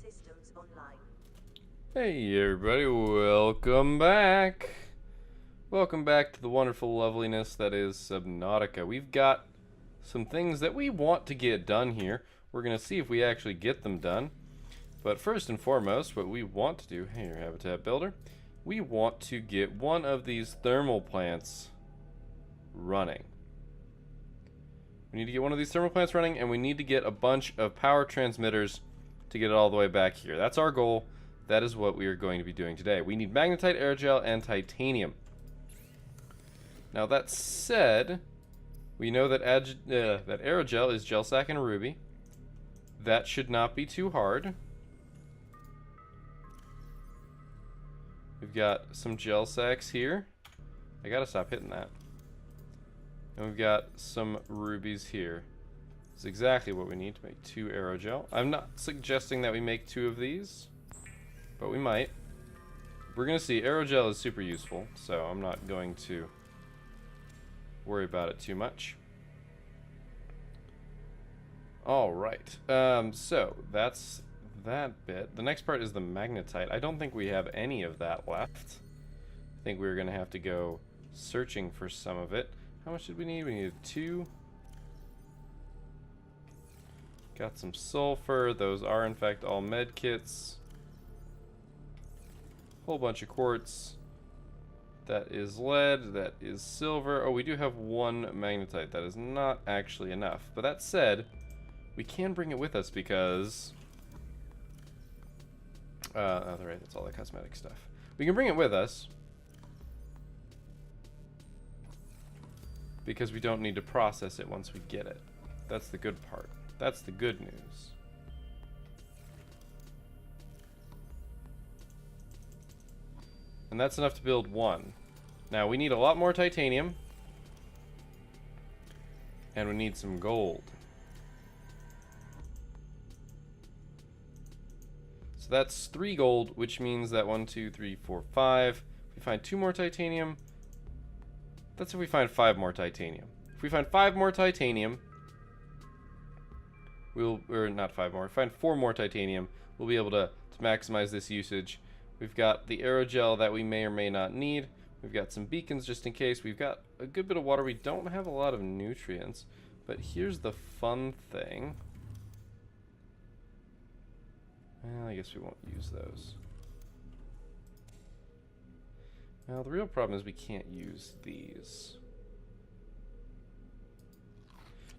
systems online. Hey everybody, welcome back. Welcome back to the wonderful loveliness that is Subnautica. We've got some things that we want to get done here. We're going to see if we actually get them done. But first and foremost, what we want to do, hey, habitat builder, we want to get one of these thermal plants running. We need to get one of these thermal plants running, and we need to get a bunch of power transmitters to get it all the way back here. That's our goal. That is what we are going to be doing today. We need magnetite, aerogel, and titanium. Now that said, we know that that aerogel is gel sack and ruby. That should not be too hard. We've got some gel sacks here. I gotta stop hitting that. And we've got some rubies here. That's exactly what we need to make 2 aerogel. I'm not suggesting that we make 2 of these, but we might. We're going to see. Aerogel is super useful, so I'm not going to worry about it too much. Alright, so that's that bit. The next part is the magnetite. I don't think we have any of that left. I think we're going to have to go searching for some of it. How much did we need? We needed 2. Got some sulfur. Those are in fact all med kits. Whole bunch of quartz. That is lead. That is silver. Oh, we do have 1 magnetite. That is not actually enough. But that said, we can bring it with us because... oh, right, that's all the cosmetic stuff. We can bring it with us because we don't need to process it once we get it. That's the good part. That's the good news. And that's enough to build 1. Now we need a lot more titanium. And we need some gold. So that's 3 gold, which means that 1, 2, 3, 4, 5. If we find 2 more titanium, that's if we find 5 more titanium. If we find 5 more titanium, or not 5 more, find 4 more titanium, we'll be able to maximize this usage. We've got the aerogel that we may or may not need. We've got some beacons just in case. We've got a good bit of water. We don't have a lot of nutrients, but here's the fun thing. Well, I guess we won't use those. Now, the real problem is we can't use these.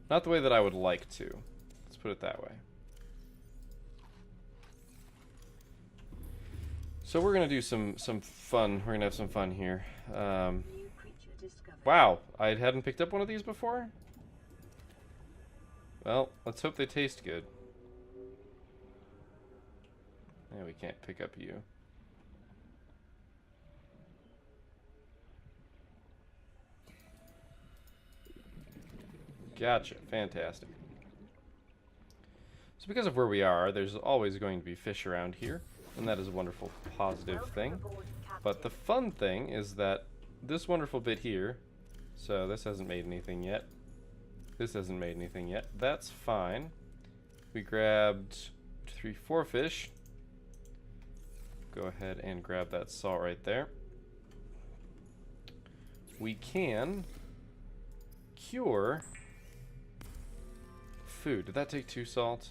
Not the way that I would like to. Let's put it that way. So we're gonna do some fun. We're gonna have some fun here. Wow, I hadn't picked up one of these before. Well, let's hope they taste good. Yeah, we can't pick up you. Gotcha, fantastic. So because of where we are, there's always going to be fish around here, and that is a wonderful positive thing. But the fun thing is that this wonderful bit here, so this hasn't made anything yet. This hasn't made anything yet. That's fine. We grabbed 3, 4 fish. Go ahead and grab that salt right there. We can cure food. Did that take 2 salt?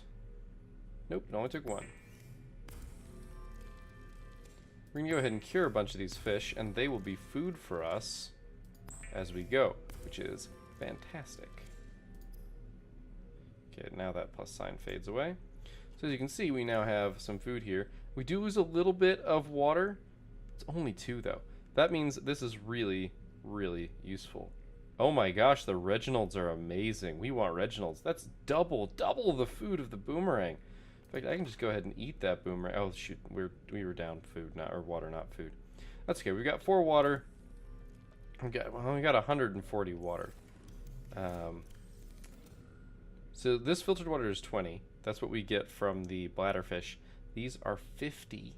Nope, it only took 1. We're gonna go ahead and cure a bunch of these fish, and they will be food for us as we go, which is fantastic. Okay, now that plus sign fades away. So as you can see, we now have some food here. We do lose a little bit of water. It's only 2 though. That means this is really, really useful. Oh my gosh, the Reginalds are amazing. We want Reginalds. That's double the food of the boomerang. In fact, I can just go ahead and eat that boomerang. Oh shoot, we were down food, not or water, not food. That's okay. We got 4 we got 140 water. So this filtered water is 20. That's what we get from the bladderfish. These are 50,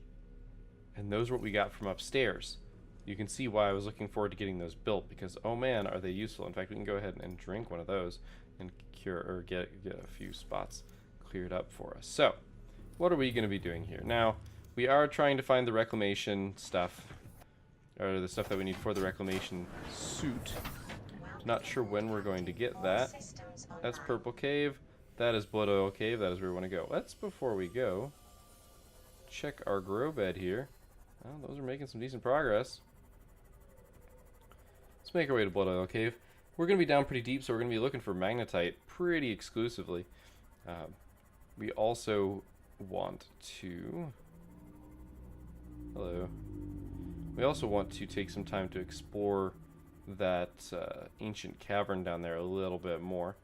and those are what we got from upstairs. You can see why I was looking forward to getting those built, because oh man, are they useful. In fact, we can go ahead and drink one of those and cure or get a few spots cleared up for us. So what are we going to be doing here? Now, we are trying to find the reclamation stuff, or the stuff that we need for the reclamation suit. Not sure when we're going to get that. That's Purple Cave. That is Blood Oil Cave. That is where we want to go. Let's, before we go, check our grow bed here. Well, those are making some decent progress. Let's make our way to Blood Oil Cave. We're going to be down pretty deep, so we're going to be looking for magnetite pretty exclusively. We also want to... Hello. We also want to take some time to explore that ancient cavern down there a little bit more.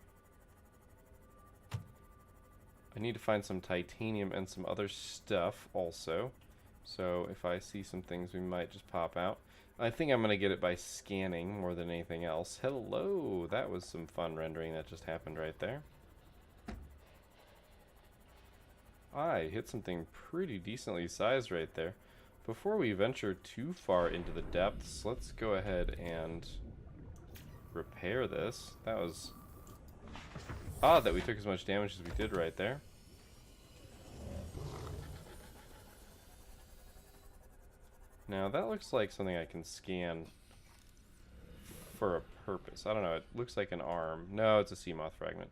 I need to find some titanium and some other stuff also. So if I see some things, we might just pop out. I think I'm going to get it by scanning more than anything else. Hello! That was some fun rendering that just happened right there. I hit something pretty decently sized right there. Before we venture too far into the depths, let's go ahead and repair this. That was odd that we took as much damage as we did right there. Now that looks like something I can scan for a purpose. I don't know, it looks like an arm. No, it's a sea moth fragment.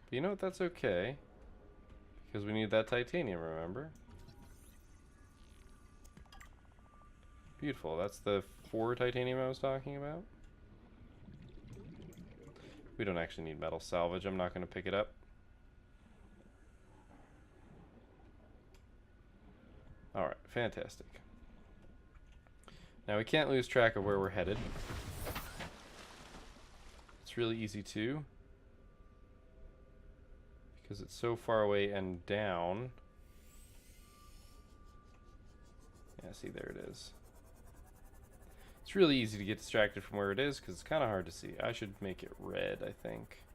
But you know what, that's okay. Because we need that titanium, remember? Beautiful, that's the 4 titanium I was talking about. We don't actually need metal salvage, I'm not going to pick it up. Alright, fantastic. Now we can't lose track of where we're headed. It's really easy to, because it's so far away and down. Yeah, see, there it is. It's really easy to get distracted from where it is because it's kind of hard to see. I should make it red, I think.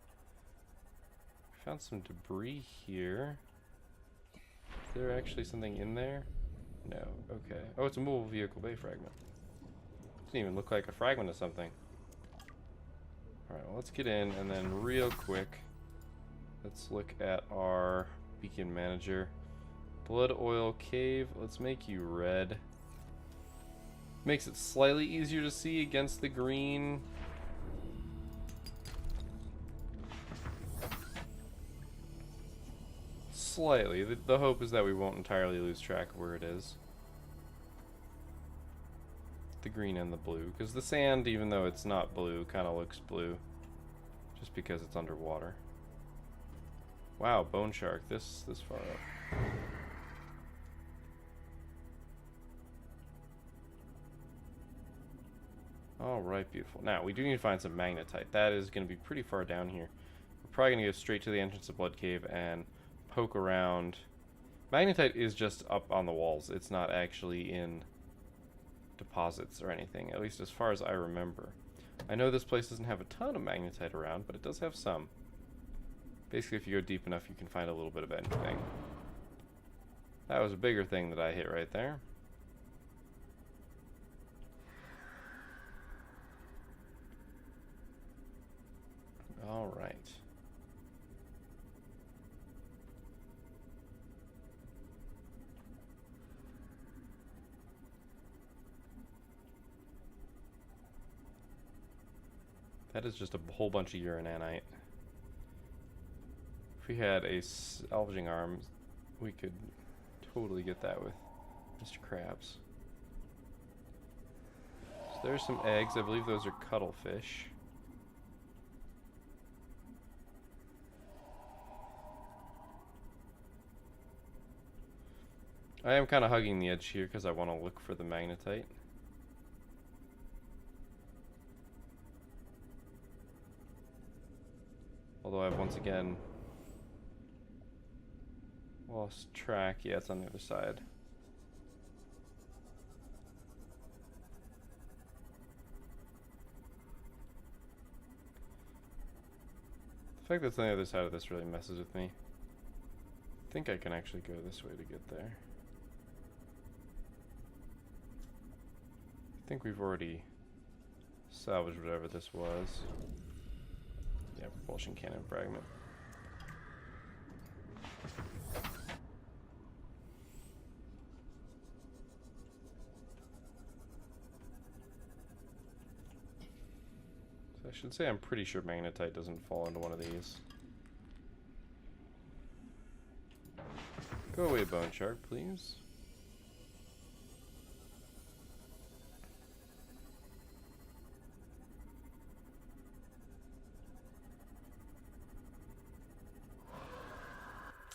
Found some debris here. Is there actually something in there? No. Okay. Oh, it's a mobile vehicle bay fragment. Doesn't even look like a fragment of something. Alright, well, let's get in and then real quick, let's look at our beacon manager. Blood Oil Cave. Let's make you red. Makes it slightly easier to see against the green. Slightly. The hope is that we won't entirely lose track of where it is. The green and the blue. Because the sand, even though it's not blue, kind of looks blue. Just because it's underwater. Wow, bone shark. This far up. Alright, beautiful. Now, we do need to find some magnetite. That is going to be pretty far down here. We're probably going to go straight to the entrance of Blood Cave and poke around. Magnetite is just up on the walls. It's not actually in deposits or anything, at least as far as I remember. I know this place doesn't have a ton of magnetite around, but it does have some. Basically, if you go deep enough, you can find a little bit of anything. That was a bigger thing that I hit right there. All right. That is just a whole bunch of uranite. If we had a salvaging arm, we could totally get that with Mr. Krabs. So there's some eggs. I believe those are cuttlefish. I am kind of hugging the edge here because I want to look for the magnetite. Although I've once again lost track. Yeah, it's on the other side. The fact that it's on the other side of this really messes with me. I think I can actually go this way to get there. I think we've already salvaged whatever this was. Yeah, propulsion cannon fragment. should say I'm pretty sure magnetite doesn't fall into one of these. Go away, bone shark, please.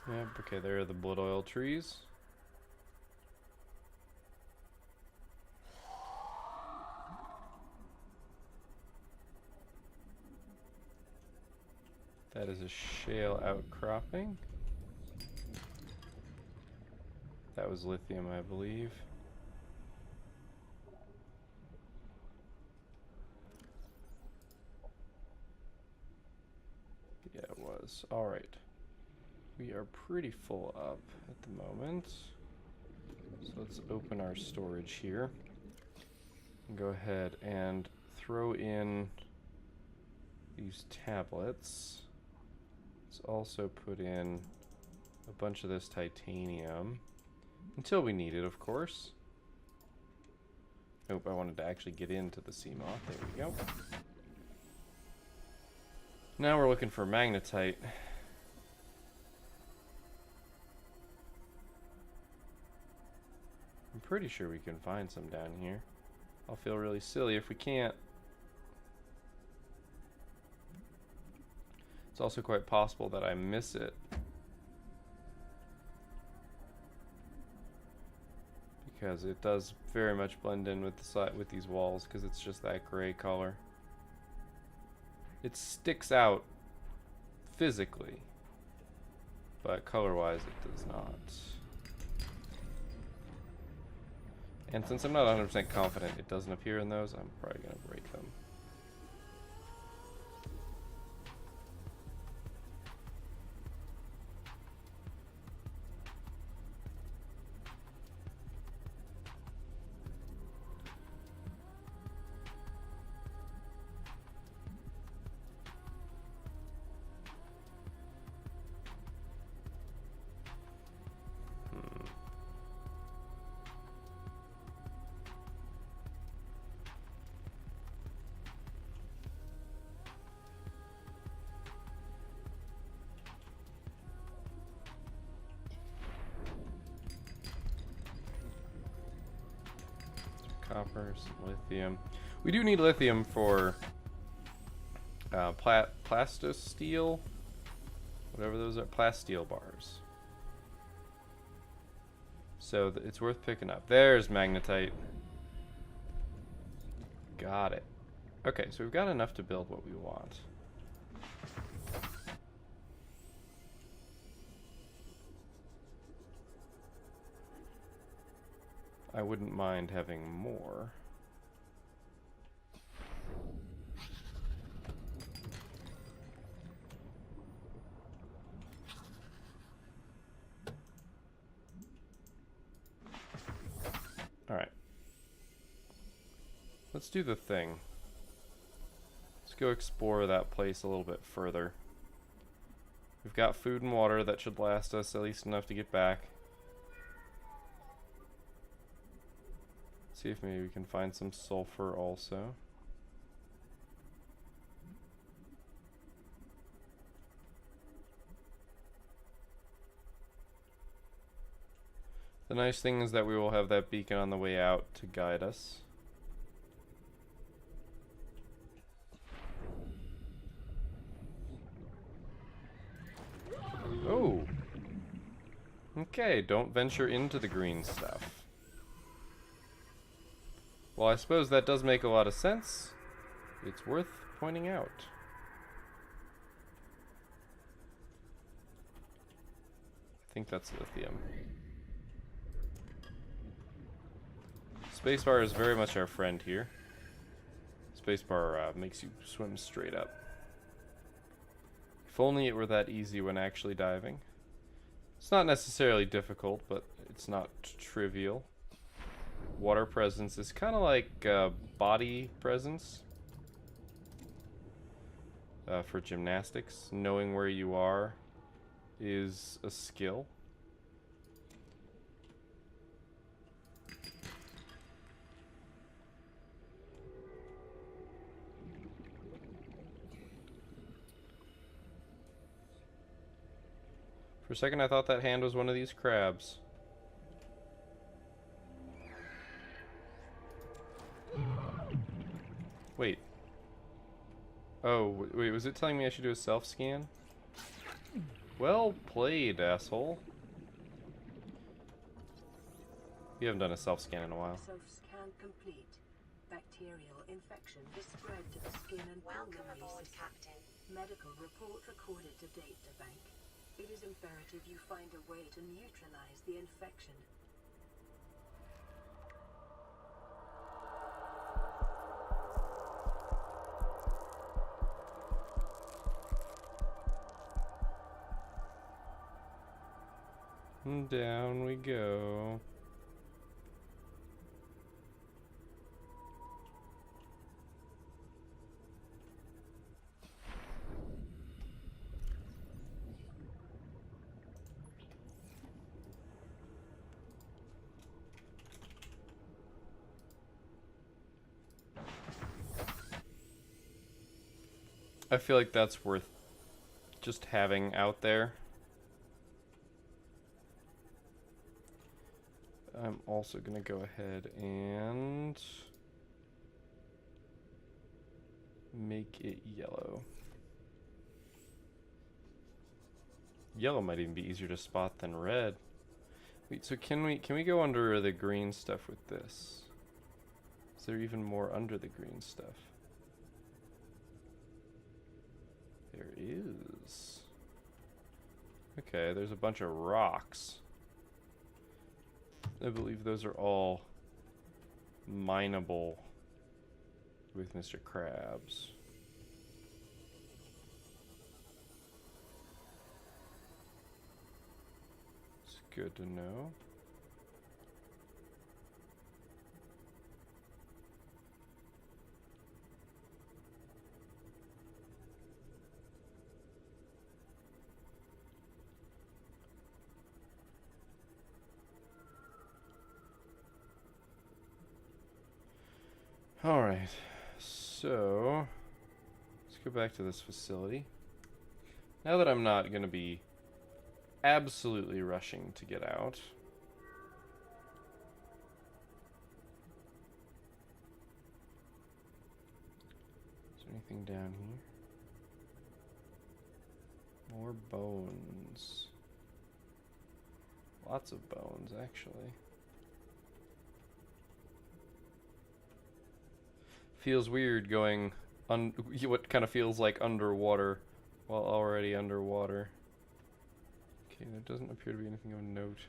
Yep, okay, there are the blood oil trees. That is a shale outcropping. That was lithium, I believe. Yeah, it was. Alright. We are pretty full up at the moment. So let's open our storage here. And go ahead and throw in these tablets. Let's also put in a bunch of this titanium. Until we need it, of course. Nope, I wanted to actually get into the sea moth. There we go. Now we're looking for magnetite. I'm pretty sure we can find some down here. I'll feel really silly if we can't. It's also quite possible that I miss it. Because it does very much blend in with the side with these walls because it's just that gray color. It sticks out physically, but color-wise it does not. And since I'm not 100% confident it doesn't appear in those, I'm probably going to break them. Copper, some lithium. We do need lithium for plastisteel, whatever those are, plasteel bars. So it's worth picking up. There's magnetite. Got it. Okay, so we've got enough to build what we want. I wouldn't mind having more. Alright. Let's do the thing. Let's go explore that place a little bit further. We've got food and water that should last us at least enough to get back. See if maybe we can find some sulfur also. The nice thing is that we will have that beacon on the way out to guide us. Oh! Okay, don't venture into the green stuff. Well, I suppose that does make a lot of sense. It's worth pointing out. I think that's lithium. Spacebar is very much our friend here. Spacebar makes you swim straight up. If only it were that easy when actually diving. It's not necessarily difficult, but it's not trivial. Water presence is kind of like body presence for gymnastics. Knowing where you are is a skill. For a second I thought that hand was one of these crabs. Wait. Oh, wait, was it telling me I should do a self-scan? Well played, asshole. You haven't done a self-scan in a while. Self-scan complete. Bacterial infection is spread to the skin and Welcome pulmonary aboard, system. Captain. Medical report recorded to data bank. It is imperative you find a way to neutralize the infection. And down we go. I feel like that's worth just having out there. I'm also gonna go ahead and make it yellow. Yellow might even be easier to spot than red. Wait, so can we go under the green stuff with this? Is there even more under the green stuff? There is. Okay, there's a bunch of rocks. I believe those are all mineable with Mr. Krabs. It's good to know. Alright, so let's go back to this facility. Now that I'm not going to be absolutely rushing to get out. Is there anything down here? More bones. Lots of bones, actually. Feels weird going what kind of feels like underwater while already underwater. Okay, there doesn't appear to be anything of note.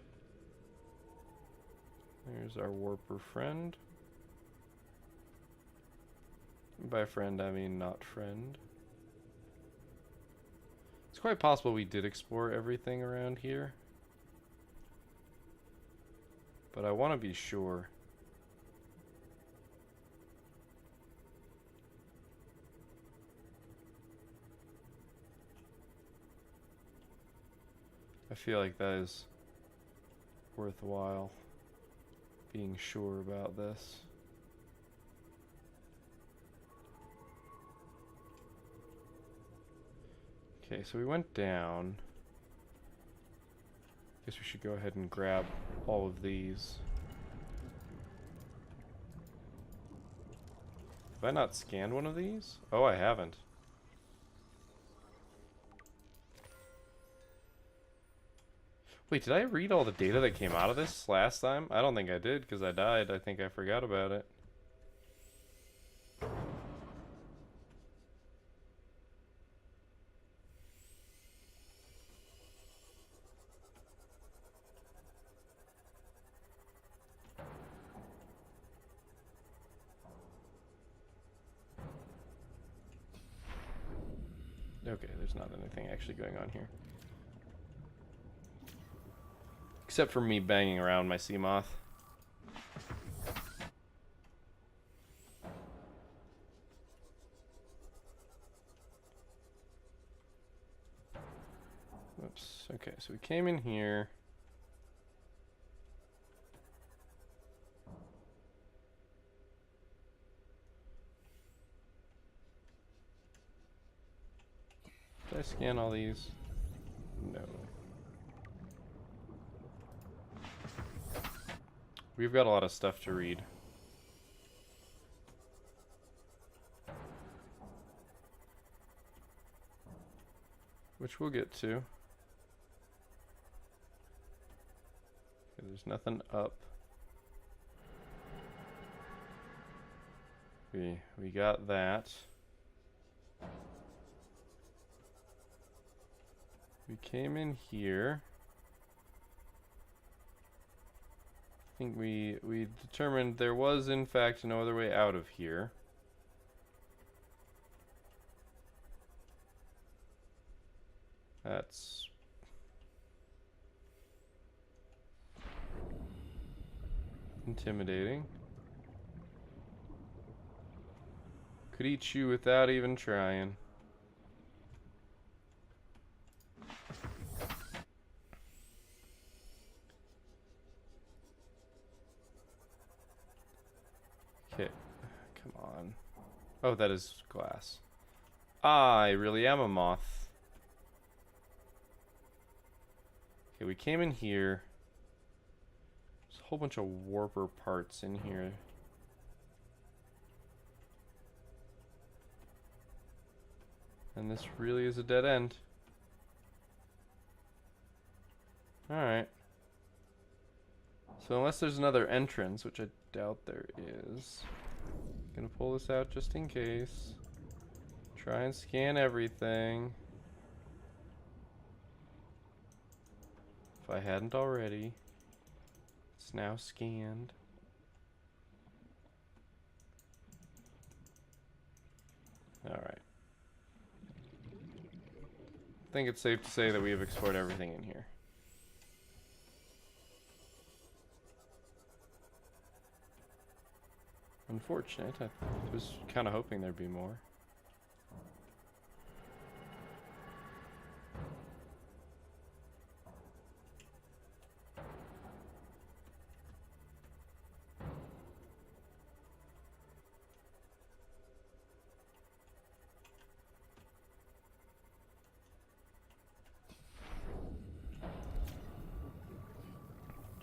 There's our warper friend. By friend, I mean not friend. It's quite possible we did explore everything around here, but I want to be sure. I feel like that is worthwhile, being sure about this. Okay, so we went down. Guess we should go ahead and grab all of these. Have I not scanned one of these? Oh, I haven't. Wait, did I read all the data that came out of this last time? I don't think I did, because I died. I think I forgot about it. Okay, there's not anything actually going on here. Except for me banging around my sea moth. Whoops. Okay, so we came in here. Did I scan all these? No. We've got a lot of stuff to read. Which we'll get to. Okay, there's nothing up. We got that. We came in here. I think we determined there was in fact no other way out of here. That's intimidating. Could eat you without even trying. Okay, come on. Oh, that is glass. I really am a moth. Okay, we came in here. There's a whole bunch of warper parts in here. And this really is a dead end. Alright. So unless there's another entrance, which I doubt there is, gonna pull this out just in case. Try and scan everything. If I hadn't already. It's now scanned. Alright. I think it's safe to say that we have explored everything in here. Unfortunate. I was kind of hoping there'd be more.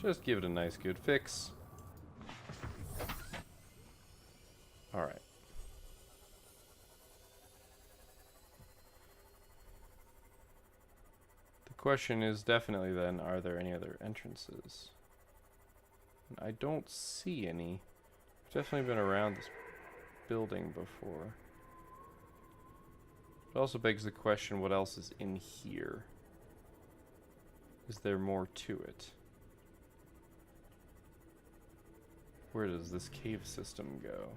Just give it a nice good fix. Alright. The question is definitely then, are there any other entrances? And I don't see any. I've definitely been around this building before. It also begs the question, what else is in here? Is there more to it? Where does this cave system go?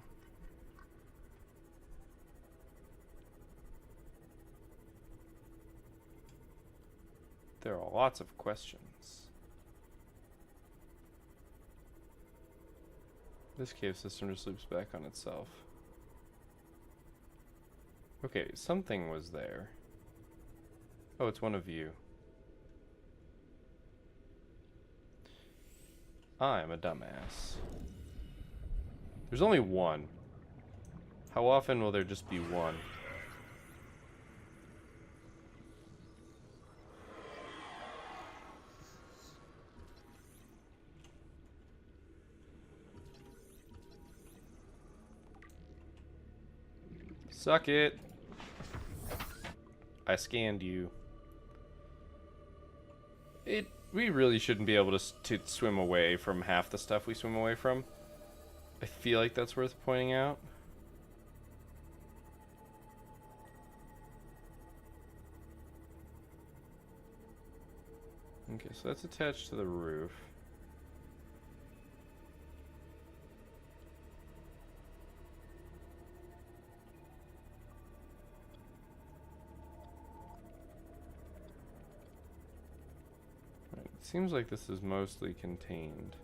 There are lots of questions. This cave system just loops back on itself. Okay, something was there. Oh, it's one of you. I'm a dumbass. There's only one. How often will there just be one? Suck it. I scanned you. We really shouldn't be able to swim away from half the stuff we swim away from. I feel like that's worth pointing out. Okay, so that's attached to the roof. Right, it seems like this is mostly contained.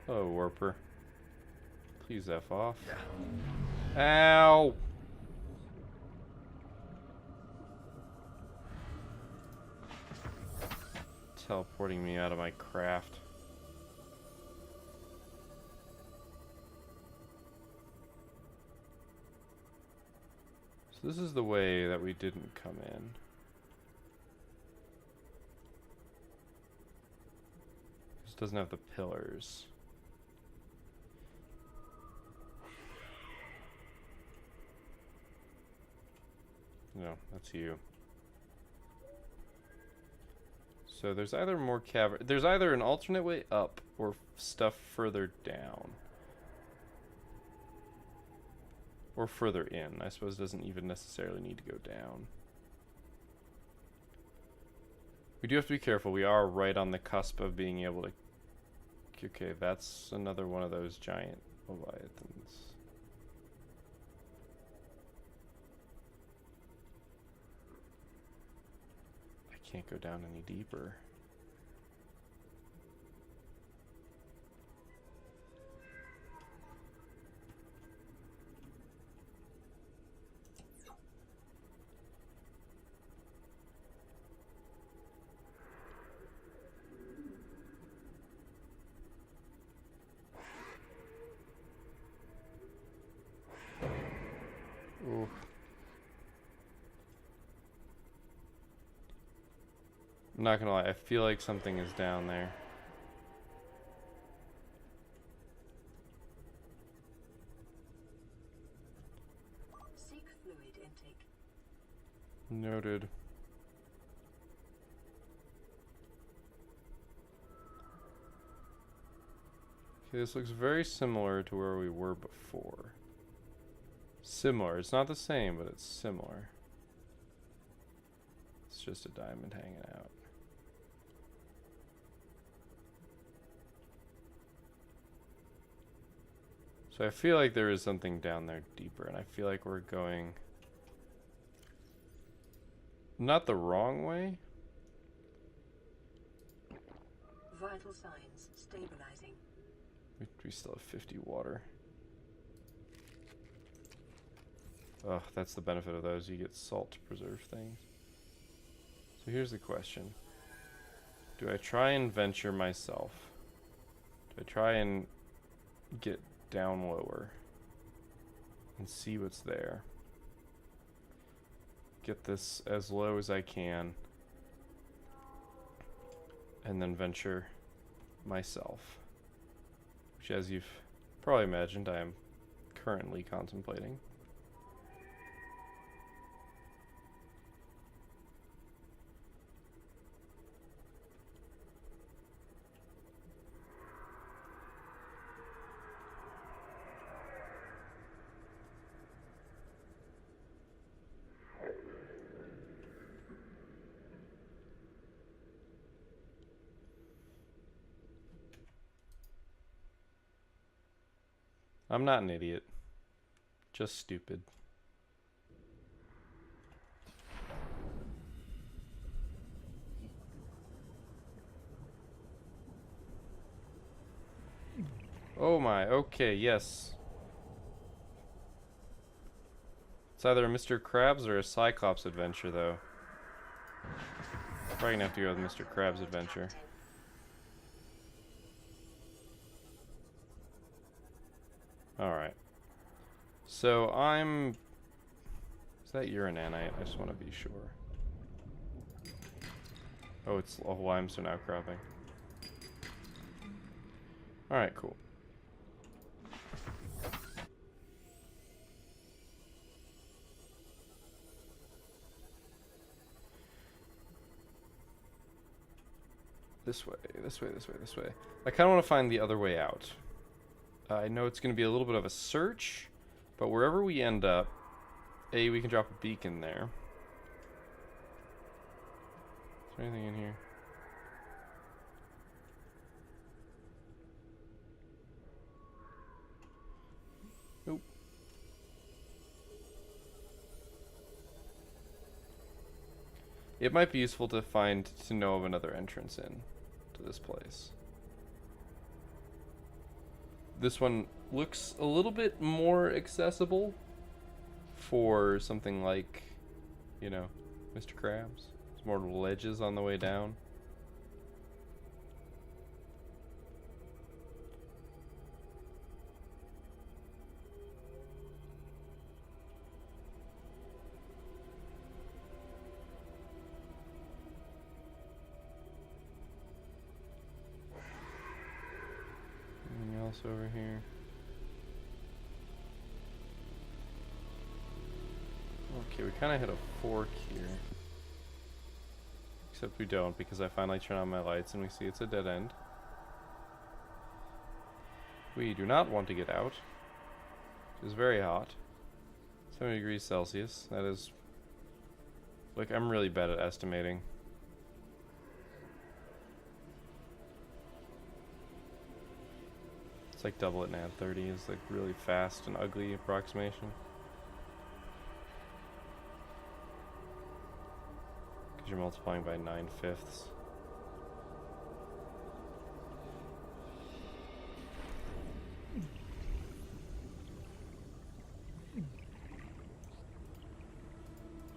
Oh, warper. Please F off. Ow! Teleporting me out of my craft. So this is the way that we didn't come in. doesn't have the pillars. No, that's you. So there's either more cavern. There's either an alternate way up or stuff further down. Or further in. I suppose it doesn't even necessarily need to go down. We do have to be careful. We are right on the cusp of being able to... Okay, that's another one of those giant leviathans. I can't go down any deeper. Oof. I'm not gonna lie, I feel like something is down there. Seek fluid intake. Noted. Okay, this looks very similar to where we were before. Similar. It's not the same, but it's similar. It's just a diamond hanging out. So I feel like there is something down there deeper, and I feel like we're going not the wrong way. Vital signs stabilizing. We still have 50 water. Ugh, that's the benefit of those. You get salt to preserve things. So here's the question. Do I try and venture myself? Do I try and get down lower and see what's there? Get this as low as I can and then venture myself, which, as you've probably imagined, I am currently contemplating. I'm not an idiot. Just stupid. Oh my, okay, yes. It's either a Mr. Krabs or a Cyclops adventure, though. Probably gonna have to go with Mr. Krabs adventure. Alright. So I'm... Is that uranite? I just want to be sure. Oh, it's a limestone outcropping. Alright, cool. This way, this way, this way, this way. I kind of want to find the other way out. I know it's going to be a little bit of a search, but wherever we end up, we can drop a beacon there. Is there anything in here? Nope. It might be useful to know of another entrance in to this place. This one looks a little bit more accessible for something like, you know, Mr. Krabs. There's more ledges on the way down. this over here. Okay, we kind of hit a fork here. Except we don't, because I finally turn on my lights and we see it's a dead end. We do not want to get out. It is very hot. 70 degrees Celsius. That is... Like, I'm really bad at estimating. It's like double it and add 30 is like really fast and ugly approximation. Because you're multiplying by 9/5.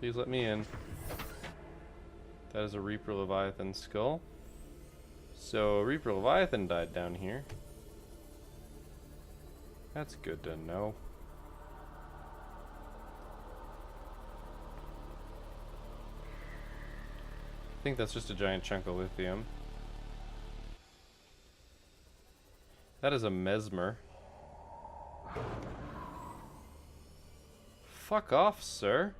Please let me in. That is a Reaper Leviathan skull. So Reaper Leviathan died down here. That's good to know. I think that's just a giant chunk of lithium. That is a mesmer. Fuck off, sir.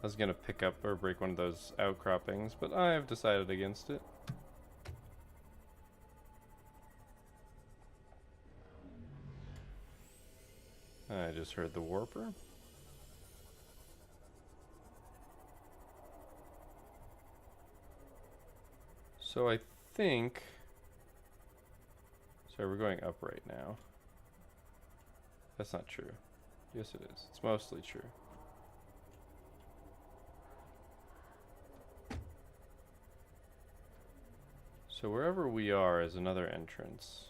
I was gonna pick up or break one of those outcroppings, but I've decided against it. I just heard the warper. So I think... Sorry, we're going up right now. That's not true. Yes, it is. It's mostly true. So wherever we are is another entrance.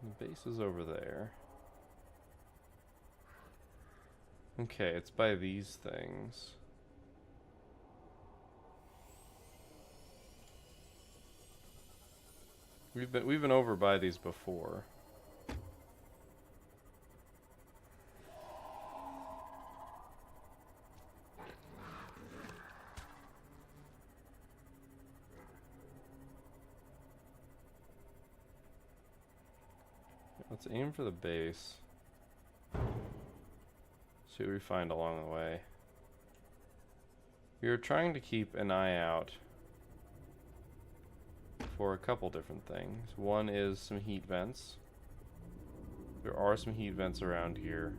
The base is over there. Okay, it's by these things. We've been over by these before. Let's aim for the base. See what we find along the way. We are trying to keep an eye out for a couple different things. One is some heat vents. There are some heat vents around here.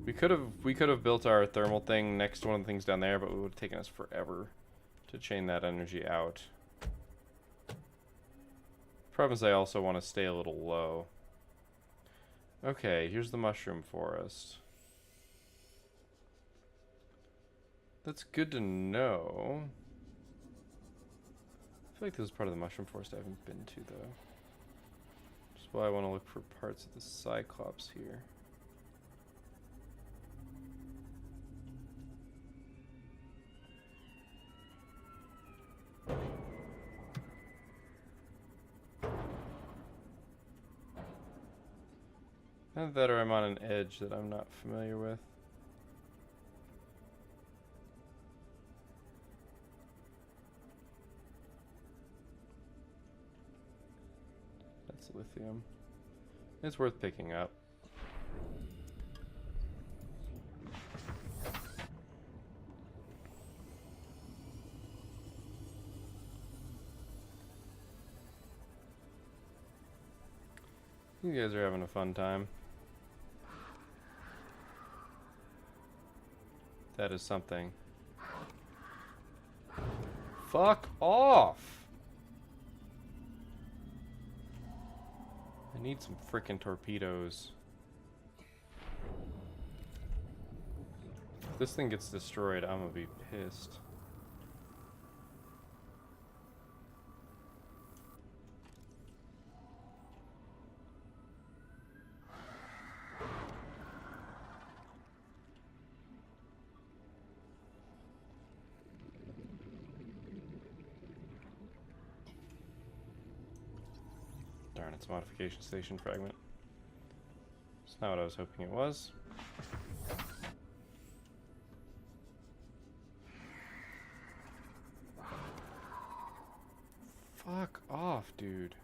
We could have built our thermal thing next to one of the things down there, but it would have taken us forever to chain that energy out. Problem is I also want to stay a little low. Okay, here's the mushroom forest. That's good to know. I feel like this is part of the mushroom forest I haven't been to, though. Which is why I want to look for parts of the Cyclops here. Either that or I'm on an edge that I'm not familiar with. That's lithium. It's worth picking up. You guys are having a fun time. That is something. Fuck off! I need some frickin' torpedoes. If this thing gets destroyed, I'm gonna be pissed. Darn, it's a modification station fragment. It's not what I was hoping it was. Fuck off, dude.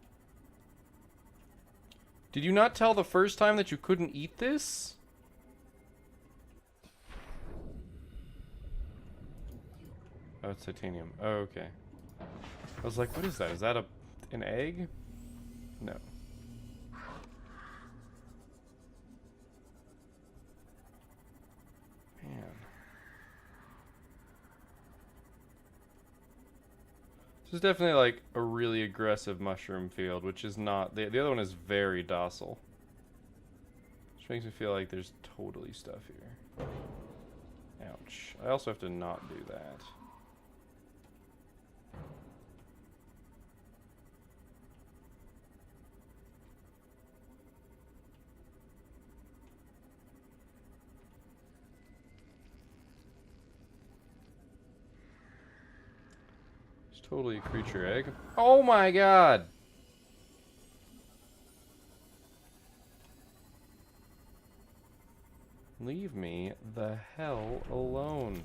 Did you not tell the first time that you couldn't eat this? Oh, it's titanium. Oh, okay. I was like, what is that? Is that an egg? No. Man. This is definitely like a really aggressive mushroom field, which is not... The other one is very docile. Which makes me feel like there's totally stuff here. Ouch. I also have to not do that. Totally a creature egg. Oh my god! Leave me the hell alone.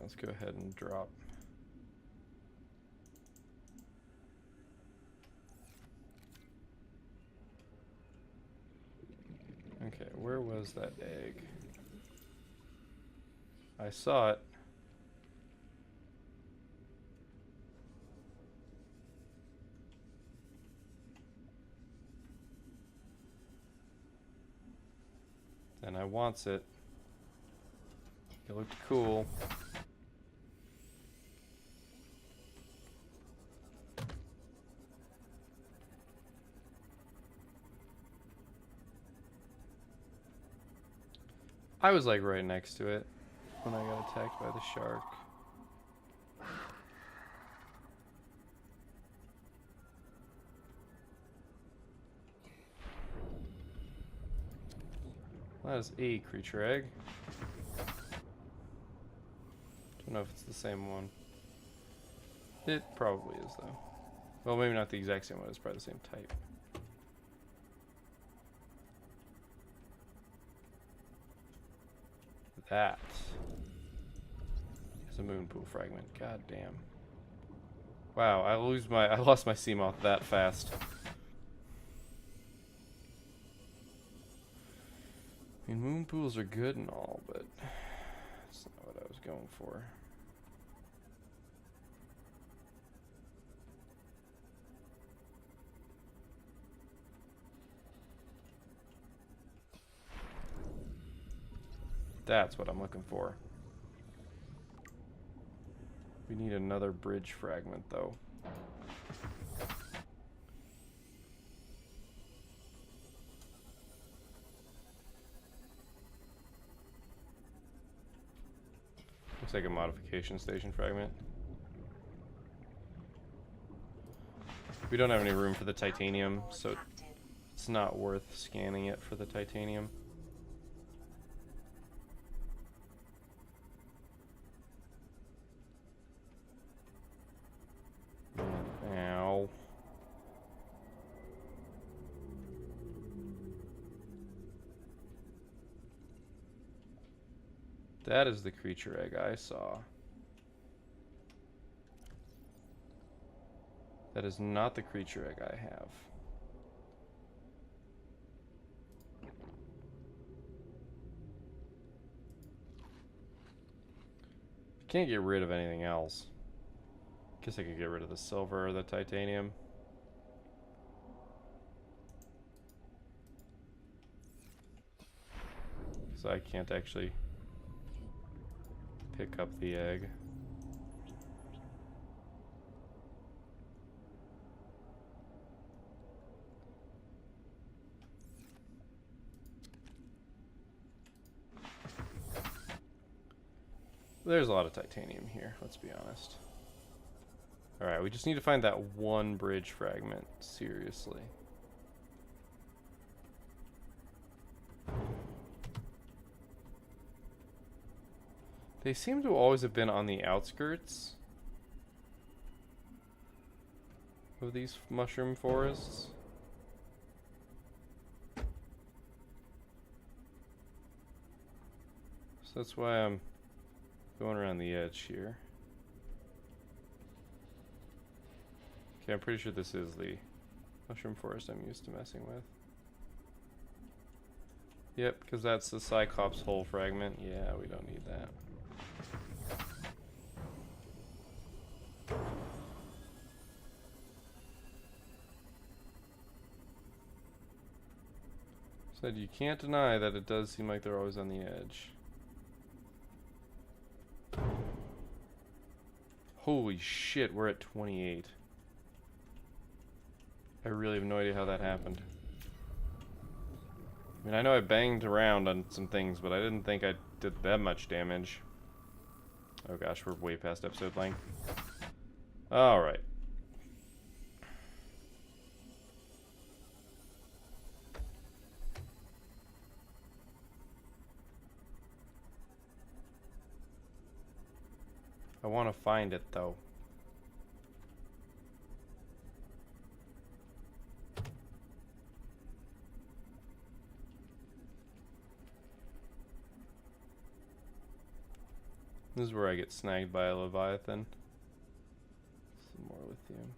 Let's go ahead and drop. Okay, where was that egg? I saw it. And I wants it. It looked cool. I was like right next to it when I got attacked by the shark. That is a creature egg. Don't know if it's the same one. It probably is though. Well, maybe not the exact same one, it's probably the same type. That is a moon pool fragment. God damn. Wow, I lost my Seamoth that fast. I mean, moon pools are good and all, but that's not what I was going for. That's what I'm looking for. We need another bridge fragment, though. Looks like a modification station fragment. We don't have any room for the titanium, so it's not worth scanning it for the titanium. Ow. That is the creature egg I saw. That is not the creature egg I have. Can't get rid of anything else. Guess I could get rid of the silver or the titanium. So I can't actually pick up the egg. There's a lot of titanium here, let's be honest. Alright, we just need to find that one bridge fragment, seriously. They seem to always have been on the outskirts of these mushroom forests. So that's why I'm going around the edge here. Okay, I'm pretty sure this is the mushroom forest I'm used to messing with. Yep, because that's the Cyclops hole fragment. Yeah, we don't need that. Said you can't deny that it does seem like they're always on the edge. Holy shit, we're at 28. I really have no idea how that happened. I mean, I know I banged around on some things, but I didn't think I did that much damage. Oh gosh, we're way past episode length. Alright. I want to find it, though. This is where I get snagged by a Leviathan. Some more lithium.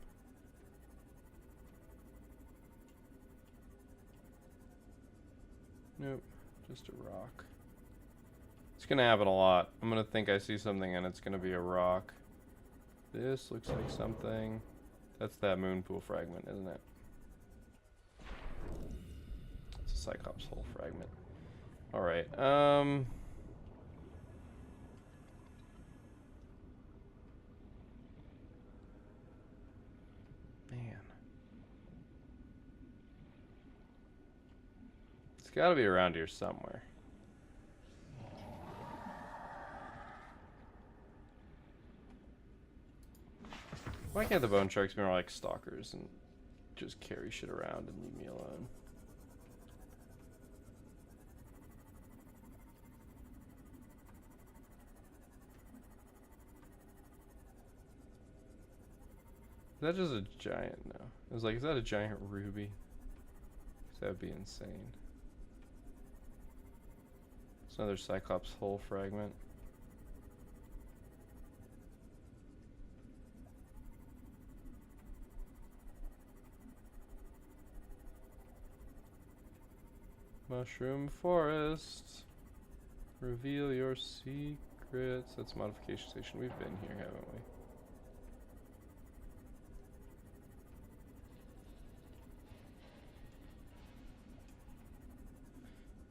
Nope, just a rock. It's gonna happen a lot. I'm gonna think I see something and it's gonna be a rock. This looks like something. That's that moon pool fragment, isn't it? It's a Cyclops hole fragment. Alright, man. It's gotta be around here somewhere. Why can't the bone sharks be more like stalkers and just carry shit around and leave me alone? Is that just a giant? No. I was like, is that a giant ruby? 'Cause that would be insane. It's another Cyclops hole fragment. Mushroom forest. Reveal your secrets. That's modification station. We've been here, haven't we?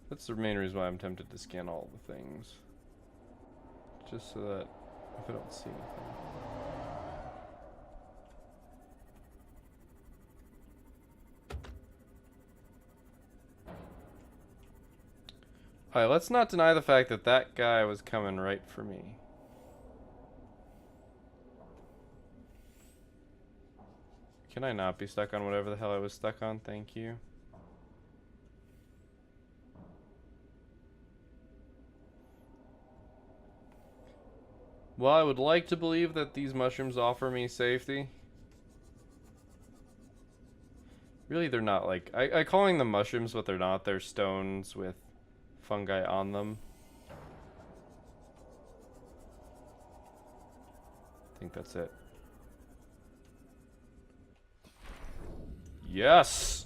That's the main reason why I'm tempted to scan all the things. Just so that if I don't see anything. Alright, let's not deny the fact that that guy was coming right for me. Can I not be stuck on whatever the hell I was stuck on? Thank you. Well, I would like to believe that these mushrooms offer me safety. Really, they're not like... I calling them mushrooms, but they're not. They're stones with fungi on them. I think that's it. Yes!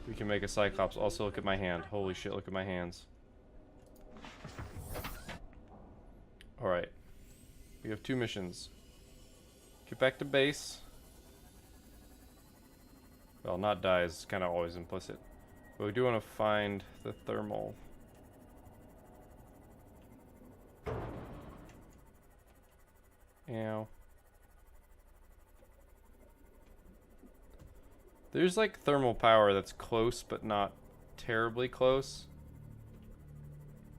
We can make a Cyclops. Also, look at my hand. Holy shit, look at my hands. Alright. We have 2 missions. Get back to base. Well, not die is kind of always implicit. But we do want to find the thermal. Ow. There's like thermal power that's close, but not terribly close.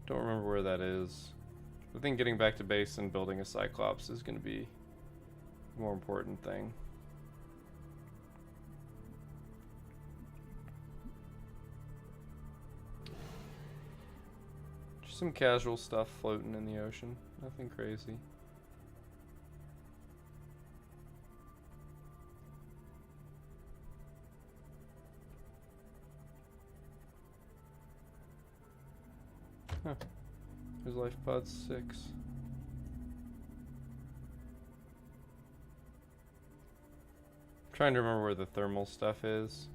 Don't remember where that is. I think getting back to base and building a Cyclops is going to be a more important thing. Just some casual stuff floating in the ocean. Nothing crazy. Huh. There's life pod 6. Trying to remember where the thermal stuff is.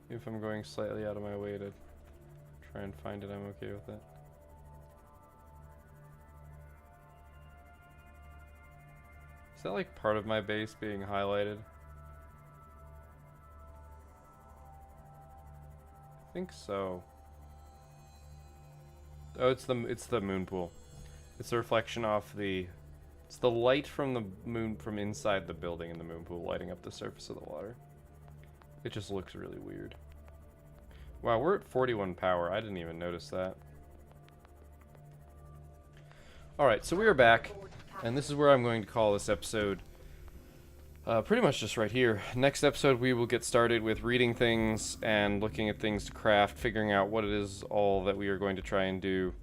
If I'm going slightly out of my way to try and find it, I'm okay with it. Is that like part of my base being highlighted? I think so. Oh, it's the moon pool. It's a reflection off the. It's the light from the moon from inside the building in the moon pool lighting up the surface of the water. It just looks really weird. Wow, we're at 41 power. I didn't even notice that. Alright, so we are back, and this is where I'm going to call this episode pretty much just right here. Next episode we will get started with reading things and looking at things to craft, figuring out what it is all that we are going to try and do,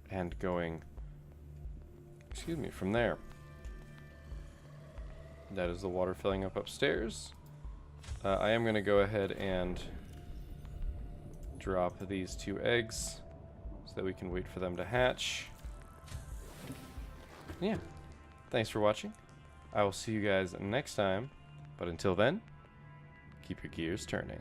and going, excuse me, from there. That is the water filling up upstairs. I am going to go ahead and drop these 2 eggs so that we can wait for them to hatch. Yeah, thanks for watching. I will see you guys next time, but until then, keep your gears turning.